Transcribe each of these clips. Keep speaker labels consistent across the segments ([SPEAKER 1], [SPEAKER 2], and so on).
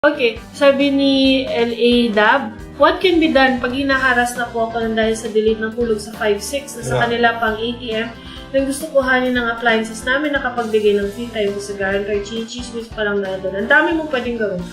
[SPEAKER 1] Okay, sabi ni L.A. Dab, what can be done pag hinaharas na po ako ng dahil sa delete ng hulog sa 5-6 na sa kanila pang ATM nang gusto kuhanin ng appliances namin nakapagbigay ng free time sa guarantor, chinichismis pa lang na doon. Ang dami mong pwedeng gawin.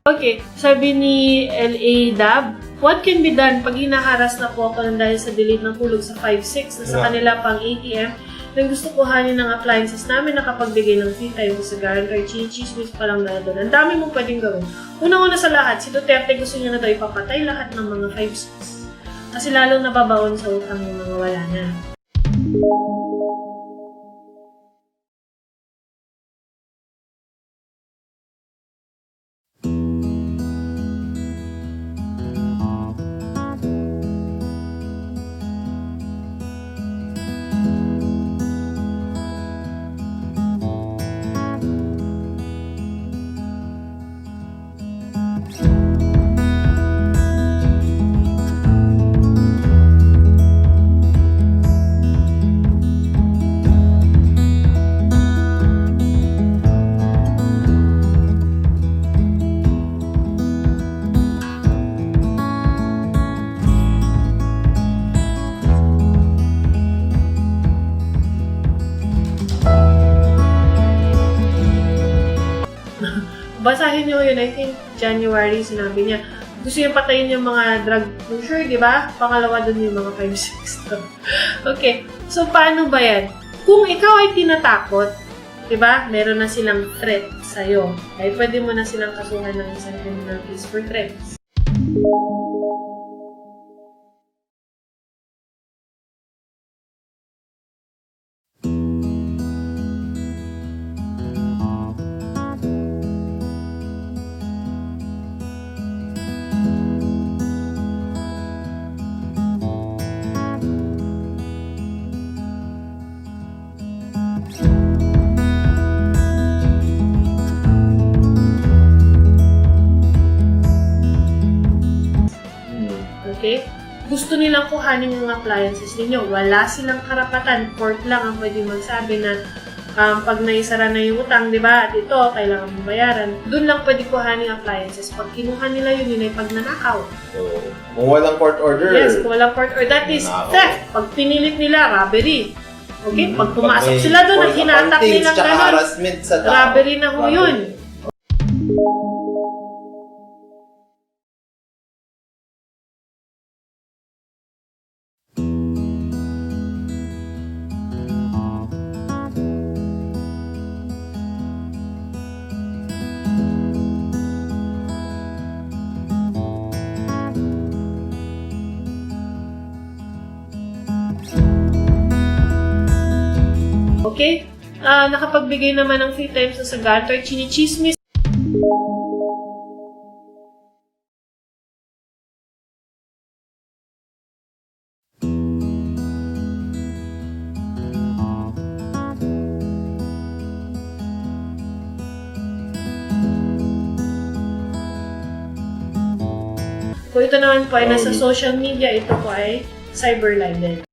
[SPEAKER 1] Okay, sabi ni L.A. Dab, what can be done pag hinaharas na po ako ng dahil sa delete ng hulog sa 5-6 na sa kanila pang ATM nang gusto kuhanin ng appliances namin nakapagbigay ng free time sa guarantor, chinichismis pa lang na doon. Ang dami mong pwedeng gawin. Unang-una sa lahat, si Duterte gusto niya na daw ipapatay lahat ng mga 5-6 kasi lalong nababaon sa utang ng mga wala na. Basahin niyo yun, I think January sinabi niya. Gusto niya patayin yung mga drug pusher, di ba? Pangalawa dun yung mga 5-6. Okay, so paano ba yan? Kung ikaw ay tinatakot, di ba? Meron na silang threat sa'yo. Ay pwede mo na silang kasuhan ng isang criminal case for threats. Okay? Gusto nilang kuhanin yung appliances ninyo. Wala silang karapatan. Court lang ang pwede magsabi na pag naisara na yung utang, di ba? At ito, kailangan mong bayaran. Doon lang pwede kuhanin yung appliances. Pag kinuha nila yun ay pagnanakaw.
[SPEAKER 2] So, kung walang court order.
[SPEAKER 1] Yes, kung walang court order. That is theft. Pag pinilit nila, robbery. Okay? Pag pumasok sila doon, at hinatak nilang gano'n, robbery na ho yun. Okay? Nakapagbigay naman ng free time sa guarantor, chinichismis. Kung ito naman po ay nasa social media, ito po ay cyber libel.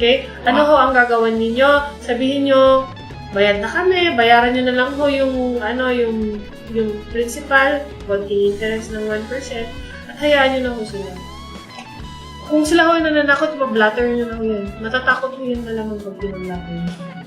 [SPEAKER 1] Okay? Ano ho ang gagawin ninyo? Sabihin nyo, bayad na kami, bayaran nyo na lang ho yung principal, konting interest ng 1%, at hayaan nyo na ho sila. Kung sila ho nananakot, mablatter nyo na ho yun. Matatakot ho yun na lang pag pinablatter nyo.